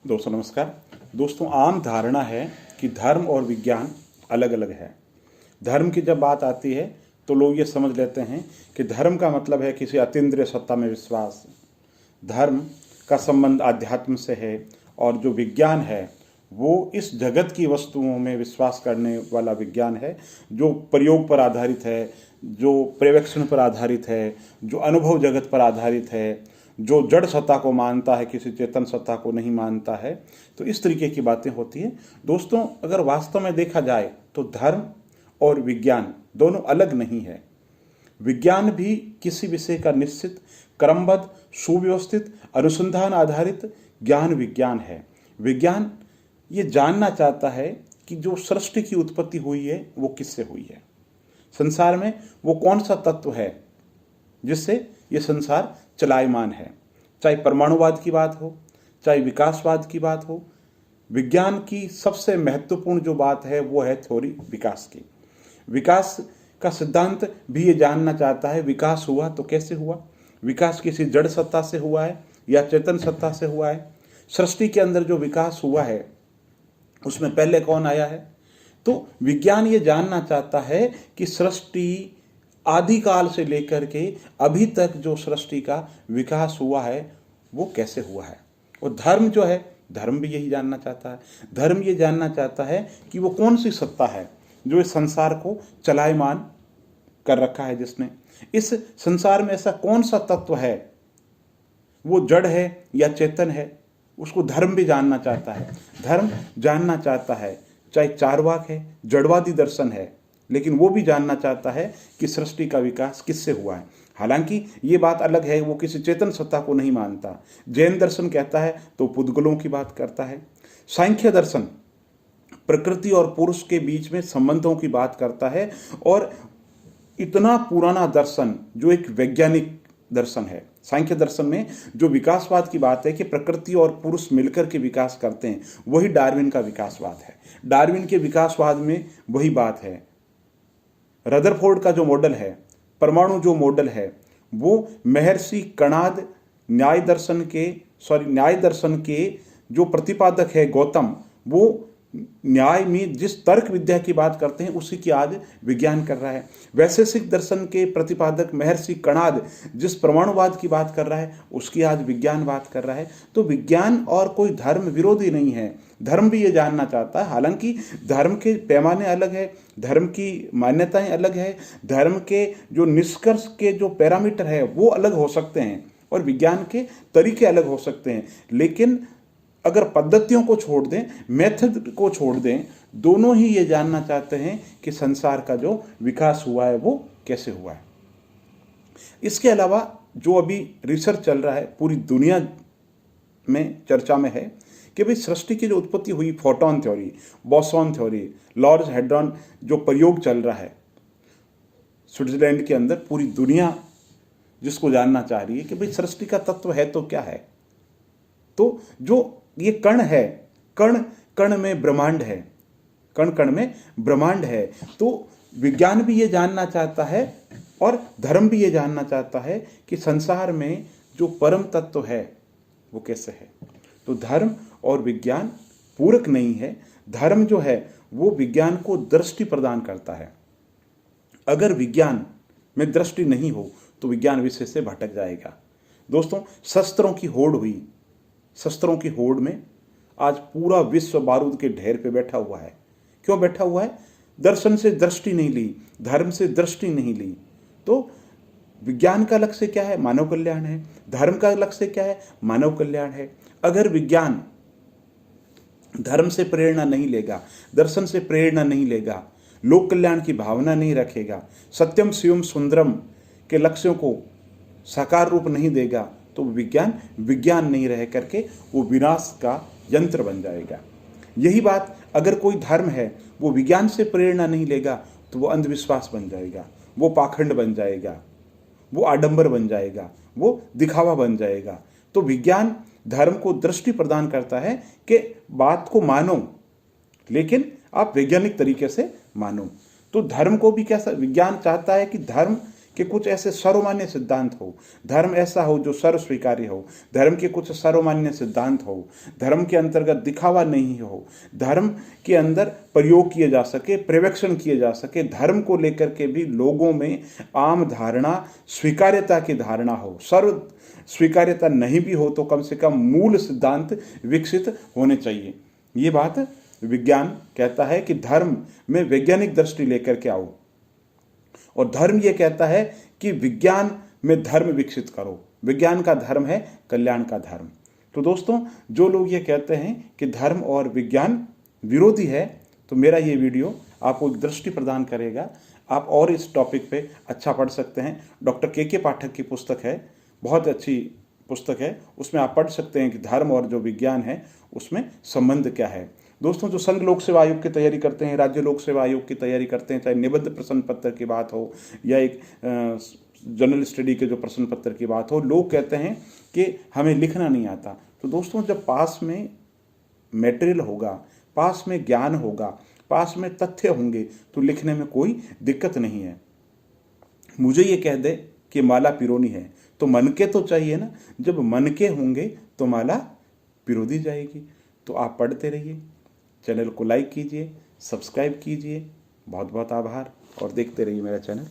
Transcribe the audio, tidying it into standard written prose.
दोस्तों नमस्कार। दोस्तों आम धारणा है कि धर्म और विज्ञान अलग अलग है। धर्म की जब बात आती है तो लोग ये समझ लेते हैं कि धर्म का मतलब है किसी अतीन्द्रिय सत्ता में विश्वास। धर्म का संबंध आध्यात्म से है और जो विज्ञान है वो इस जगत की वस्तुओं में विश्वास करने वाला विज्ञान है, जो प्रयोग पर आधारित है, जो पर्यवेक्षण पर आधारित है, जो अनुभव जगत पर आधारित है, जो जड़ सत्ता को मानता है, किसी चेतन सत्ता को नहीं मानता है। तो इस तरीके की बातें होती हैं। दोस्तों अगर वास्तव में देखा जाए तो धर्म और विज्ञान दोनों अलग नहीं है। विज्ञान भी किसी विषय का निश्चित क्रमबद्ध सुव्यवस्थित अनुसंधान आधारित ज्ञान विज्ञान है। विज्ञान ये जानना चाहता है कि जो सृष्टि की उत्पत्ति हुई है वो किससे हुई है, संसार में वो कौन सा तत्व है जिससे ये संसार चलायमान है। चाहे परमाणुवाद की बात हो, चाहे विकासवाद की बात हो, विज्ञान की सबसे महत्वपूर्ण जो बात है वो है थ्योरी विकास की। विकास का सिद्धांत भी ये जानना चाहता है विकास हुआ तो कैसे हुआ, विकास किसी जड़ सत्ता से हुआ है या चेतन सत्ता से हुआ है। सृष्टि के अंदर जो विकास हुआ है उसमें पहले कौन आया है। तो विज्ञान ये जानना चाहता है कि सृष्टि आदिकाल से लेकर के अभी तक जो सृष्टि का विकास हुआ है वो कैसे हुआ है। और धर्म जो है, धर्म भी यही जानना चाहता है। धर्म ये जानना चाहता है कि वो कौन सी सत्ता है जो इस संसार को चलायमान कर रखा है, जिसने इस संसार में ऐसा कौन सा तत्व है, वो जड़ है या चेतन है, उसको धर्म भी जानना चाहता है। धर्म जानना चाहता है, चाहे चार्वाक है, जड़वादी दर्शन है, लेकिन वो भी जानना चाहता है कि सृष्टि का विकास किससे हुआ है। हालांकि ये बात अलग है, वो किसी चेतन सत्ता को नहीं मानता। जैन दर्शन कहता है तो पुद्गलों की बात करता है। सांख्य दर्शन प्रकृति और पुरुष के बीच में संबंधों की बात करता है। और इतना पुराना दर्शन जो एक वैज्ञानिक दर्शन है, सांख्य दर्शन में जो विकासवाद की बात है कि प्रकृति और पुरुष मिलकर के विकास करते हैं, वही डार्विन का विकासवाद है। डार्विन के विकासवाद में वही बात है। रदरफोर्ड का जो मॉडल है, परमाणु जो मॉडल है, वो महर्षि कणाद न्याय दर्शन के जो प्रतिपादक है गौतम, वो न्याय में जिस तर्क विद्या की बात करते हैं उसी की आज विज्ञान कर रहा है। वैशेषिक दर्शन के प्रतिपादक महर्षि कणाद जिस परमाणुवाद की बात कर रहा है उसकी आज विज्ञान बात कर रहा है। तो विज्ञान और कोई धर्म विरोधी नहीं है। धर्म भी ये जानना चाहता है, हालांकि धर्म के पैमाने अलग है, धर्म की मान्यताएं अलग है, धर्म के जो निष्कर्ष के जो पैरामीटर है वो अलग हो सकते हैं और विज्ञान के तरीके अलग हो सकते हैं। लेकिन अगर पद्धतियों को छोड़ दें, मेथड को छोड़ दें, दोनों ही ये जानना चाहते हैं कि संसार का जो विकास हुआ है वो कैसे हुआ है। इसके अलावा जो अभी रिसर्च चल रहा है पूरी दुनिया में चर्चा में है कि भाई सृष्टि की जो उत्पत्ति हुई, photon theory, boson theory, large hadron जो प्रयोग चल रहा है स्विट्जरलैंड के अंदर, पूरी दुनिया जिसको जानना चाह रही है कि भाई सृष्टि का तत्व है तो क्या है। तो जो ये कण है, कण कण में ब्रह्मांड है, कण कण में ब्रह्मांड है। तो विज्ञान भी ये जानना चाहता है और धर्म भी ये जानना चाहता है कि संसार में जो परम तत्व है वो कैसे है। तो धर्म और विज्ञान पूरक नहीं है। धर्म जो है वो विज्ञान को दृष्टि प्रदान करता है। अगर विज्ञान में दृष्टि नहीं हो तो विज्ञान विषय से भटक जाएगा। दोस्तों शस्त्रों की होड़ हुई, शस्त्रों की होड़ में आज पूरा विश्व बारूद के ढेर पे बैठा हुआ है। क्यों बैठा हुआ है? दर्शन से दृष्टि नहीं ली, धर्म से दृष्टि नहीं ली। तो विज्ञान का लक्ष्य क्या है? मानव कल्याण है। धर्म का लक्ष्य क्या है? मानव कल्याण है। अगर विज्ञान धर्म से प्रेरणा नहीं लेगा, दर्शन से प्रेरणा नहीं लेगा, लोक कल्याण की भावना नहीं रखेगा, सत्यम शिवम सुंदरम के लक्ष्यों को साकार रूप नहीं देगा, तो विज्ञान नहीं रह करके वो विनाश का यंत्र बन जाएगा। यही बात अगर कोई धर्म है वो विज्ञान से प्रेरणा नहीं लेगा तो वो अंधविश्वास बन जाएगा, वो पाखंड बन जाएगा, वो आडंबर बन जाएगा, वो दिखावा बन जाएगा। तो विज्ञान धर्म को दृष्टि प्रदान करता है कि बात को मानो, लेकिन आप वैज्ञानिक तरीके से मानो। तो धर्म को भी कैसा विज्ञान चाहता है कि धर्म कि कुछ ऐसे सर्वमान्य सिद्धांत हो, धर्म ऐसा हो जो सर्व स्वीकार्य हो, धर्म के कुछ सर्वमान्य सिद्धांत हो, धर्म के अंतर्गत दिखावा नहीं हो, धर्म के अंदर प्रयोग किए जा सके, प्रवेक्षण किए जा सके, धर्म को लेकर के भी लोगों में आम धारणा, स्वीकार्यता की धारणा हो। सर्व स्वीकार्यता नहीं भी हो तो कम से कम मूल सिद्धांत विकसित होने चाहिए। ये बात विज्ञान कहता है कि धर्म में वैज्ञानिक दृष्टि लेकर के आओ, और धर्म ये कहता है कि विज्ञान में धर्म विकसित करो। विज्ञान का धर्म है कल्याण का धर्म। तो दोस्तों, जो लोग ये कहते हैं कि धर्म और विज्ञान विरोधी है, तो मेरा ये वीडियो आपको एक दृष्टि प्रदान करेगा। आप और इस टॉपिक पे अच्छा पढ़ सकते हैं। डॉक्टर के पाठक की पुस्तक है, बहुत अच्छी पुस्तक है, उसमें आप पढ़ सकते हैं कि धर्म और जो विज्ञान है उसमें संबंध क्या है। दोस्तों, जो संघ लोक सेवा आयोग की तैयारी करते हैं, राज्य लोक सेवा आयोग की तैयारी करते हैं, चाहे निबंध प्रश्न पत्र की बात हो या एक जनरल स्टडी के जो प्रश्न पत्र की बात हो, लोग कहते हैं कि हमें लिखना नहीं आता। तो दोस्तों, जब पास में मटेरियल होगा, पास में ज्ञान होगा, पास में तथ्य होंगे, तो लिखने में कोई दिक्कत नहीं है। मुझे ये कह दे कि माला पिरोनी है, तो मन के तो चाहिए ना। जब मन के होंगे तो माला पिरो दी जाएगी। तो आप पढ़ते रहिए, चैनल को लाइक कीजिए, सब्सक्राइब कीजिए। बहुत बहुत आभार, और देखते रहिए मेरा चैनल।